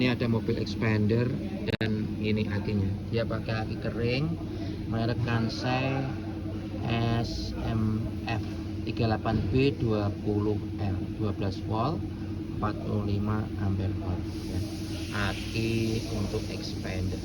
Ini ada mobil Expander dan ini akinya. Dia pakai aki kering merek Kansai SMF 38B 20L 12 volt 45 ampere hour ya. Aki untuk Expander.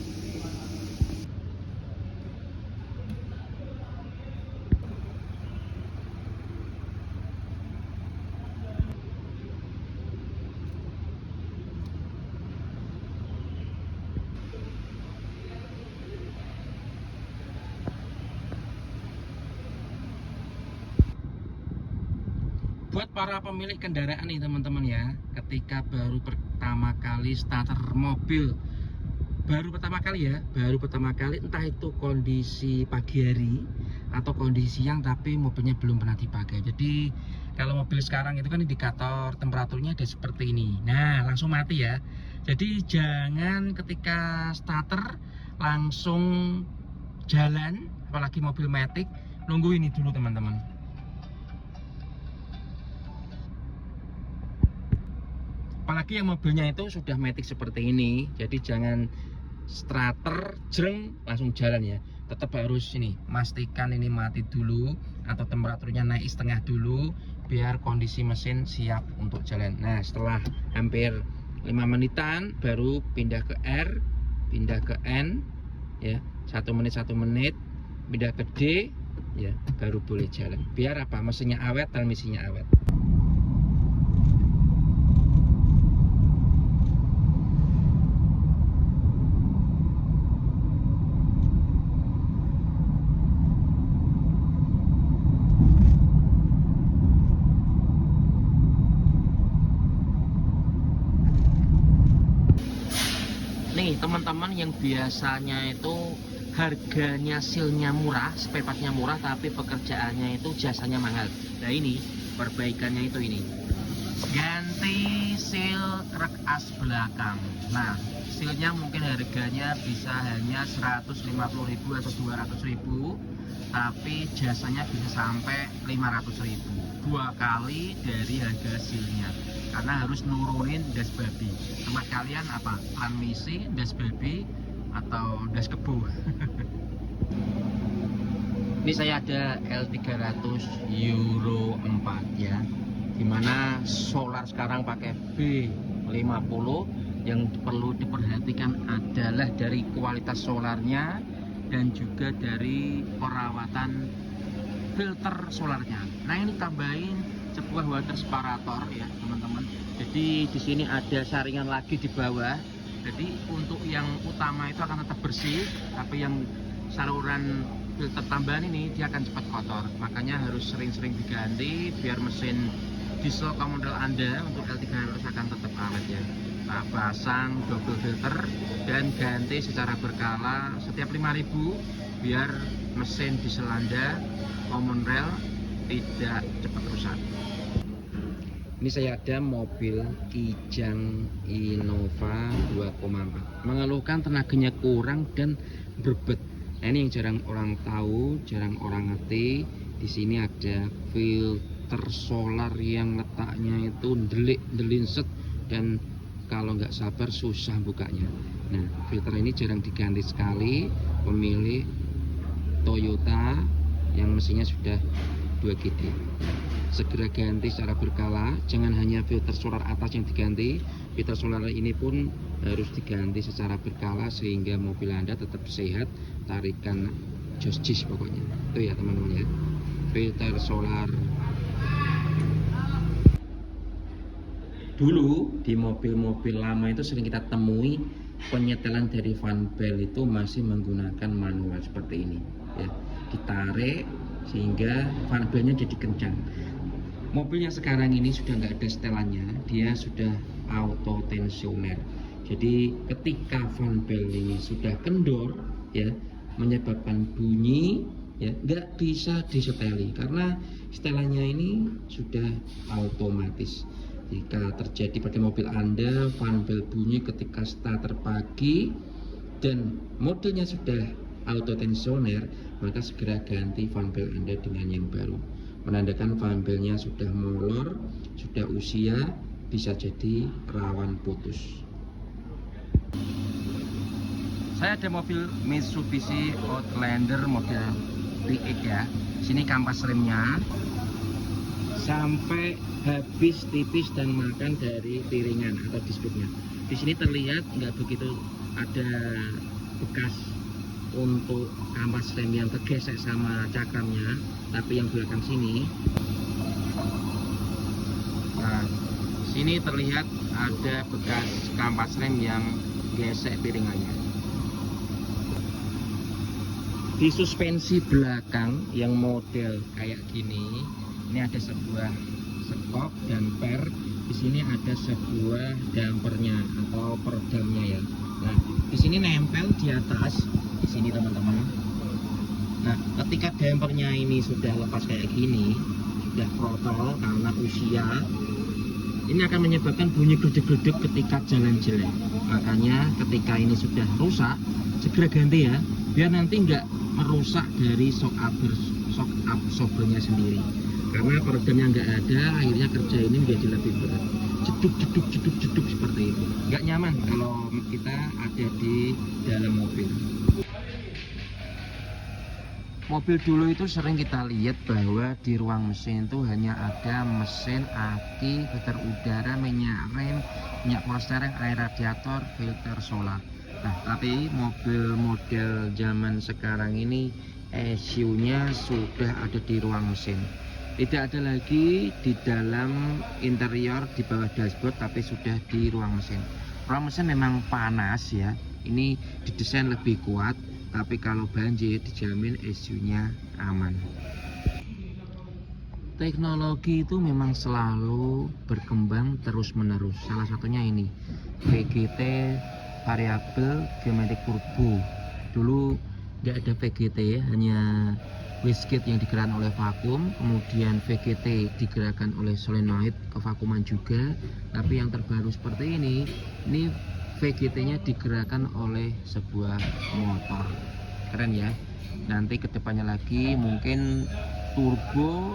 Buat para pemilik kendaraan nih teman-teman ya, ketika baru pertama kali starter mobil, baru pertama kali entah itu kondisi pagi hari atau kondisi siang tapi mobilnya belum pernah dipakai. Jadi kalau mobil sekarang itu kan indikator temperaturnya ada seperti ini. Nah langsung mati ya. Jadi jangan ketika starter langsung jalan, apalagi mobil matic, nunggu ini dulu teman-teman. Apalagi yang mobilnya itu sudah matic seperti ini, jadi jangan starter jreng langsung jalan ya. Tetap harus ini pastikan ini mati dulu atau temperaturnya naik setengah dulu biar kondisi mesin siap untuk jalan. Nah setelah hampir 5 menitan baru pindah ke R, pindah ke N ya, 1 menit pindah ke D ya, baru boleh jalan. Biar apa, mesinnya awet, transmisinya awet. Nih teman-teman yang biasanya itu harganya sealnya murah, spare partnya murah, tapi pekerjaannya itu jasanya mahal. Nah ini perbaikannya itu ini, ganti seal krek as belakang. Nah sealnya mungkin harganya bisa hanya 150.000 atau 200.000, tapi jasanya bisa sampai 500.000, 2 kali dari harga sealnya, karena harus nurunin das babi. Tempat kalian apa? Transmisi, das babi, atau das kebo? Ini saya ada L300 Euro 4 ya, dimana solar sekarang pakai B50. Yang perlu diperhatikan adalah dari kualitas solarnya dan juga dari perawatan filter solarnya. Nah ini tambahin sebuah water separator ya teman-teman. Jadi di sini ada saringan lagi di bawah. Jadi untuk yang utama itu akan tetap bersih, tapi yang saluran filter tambahan ini dia akan cepat kotor. Makanya harus sering-sering diganti biar mesin diesel komodel Anda untuk L300 akan tetap awet ya. Nah, pasang double filter dan ganti secara berkala setiap 5.000 biar mesin diesel Anda common rail tidak cepat rusak. Ini saya ada mobil Kijang Innova 2,4, mengeluhkan tenaganya kurang dan berbet. Nah, ini yang jarang orang tahu, jarang orang ngerti. Di sini ada filter solar yang letaknya itu delinset dan kalau nggak sabar susah bukanya. Nah filter ini jarang diganti sekali. Pemilik Toyota yang mesinnya sudah 2GD, segera ganti secara berkala. Jangan hanya filter solar atas yang diganti, filter solar ini pun harus diganti secara berkala sehingga mobil Anda tetap sehat, tarikan jos pokoknya. Itu ya teman-teman ya, filter solar. Dulu di mobil-mobil lama itu sering kita temui penyetelan dari fan belt itu masih menggunakan manual seperti ini ya, ditarik sehingga fan beltnya jadi kencang. Mobil yang sekarang ini sudah nggak ada setelannya, dia sudah auto tensioner. Jadi ketika fan belt ini sudah kendor ya, menyebabkan bunyi ya, nggak bisa diseteli karena setelannya ini sudah otomatis. Jika terjadi pada mobil Anda fan belt bunyi ketika starter pagi dan modelnya sudah auto tensioner, maka segera ganti fan belt Anda dengan yang baru. Menandakan fan beltnya sudah molor, sudah usia, bisa jadi rawan putus. Saya ada mobil Mitsubishi Outlander model TX ya. Sini kampas remnya sampai habis tipis dan makan dari piringan atau disputnya. Di sini terlihat nggak begitu ada bekas untuk kampas rem yang kegesek sama cakramnya, tapi yang belakang sini, nah sini terlihat ada bekas kampas rem yang gesek piringannya. Di suspensi belakang yang model kayak gini, ini ada sebuah sekop dan per. Di sini ada sebuah dampernya atau peredamnya ya. Nah, di sini nempel di atas, di sini teman-teman. Nah, ketika dampernya ini sudah lepas kayak gini, sudah protol karena usia, ini akan menyebabkan bunyi gledek-gledek ketika jalan jelek. Makanya ketika ini sudah rusak, segera ganti ya, biar nanti nggak merusak dari shock absorbernya sendiri. Karena peredamnya nggak ada, akhirnya kerja ini menjadi lebih berat. Jeduk seperti itu. Nggak nyaman kalau kita ada di dalam mobil. Mobil dulu itu sering kita lihat bahwa di ruang mesin itu hanya ada mesin, aki, filter udara, minyak rem, minyak polstering, air radiator, filter solar. Nah, tapi mobil model zaman sekarang ini ECU-nya sudah ada di ruang mesin. Tidak ada lagi di dalam interior di bawah dashboard, tapi sudah di ruang mesin. Ruang mesin memang panas ya. Ini didesain lebih kuat, tapi kalau banjir dijamin ECU-nya aman. Teknologi itu memang selalu berkembang terus-menerus. Salah satunya ini VGT variabel geometrik turbo. Dulu nggak ada VGT ya, hanya wastegate yang digerakkan oleh vakum, kemudian VGT digerakkan oleh solenoid kevakuman juga. Tapi yang terbaru seperti ini VGT-nya digerakkan oleh sebuah motor. Keren ya. Nanti kedepannya lagi mungkin turbo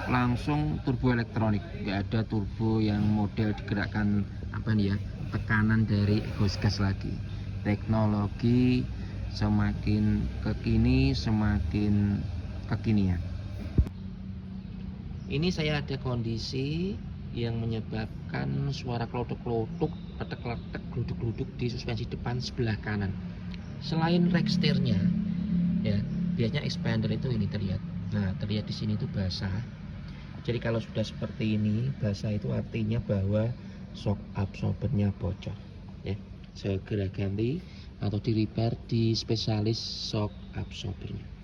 langsung turbo elektronik, nggak ada turbo yang model digerakkan apa nih ya, tekanan dari exhaust gas lagi. Teknologi semakin kekini semakin kekinian. Ini saya ada kondisi yang menyebabkan suara klotok-klotok, letek-letek, gluduk-gluduk di suspensi depan sebelah kanan. Selain rack steernya ya, biasanya expander itu ini terlihat. Nah, terlihat di sini itu basah. Jadi kalau sudah seperti ini basah itu artinya bahwa shock absorbernya bocor ya. Segera ganti atau di repair di spesialis shock absorbernya.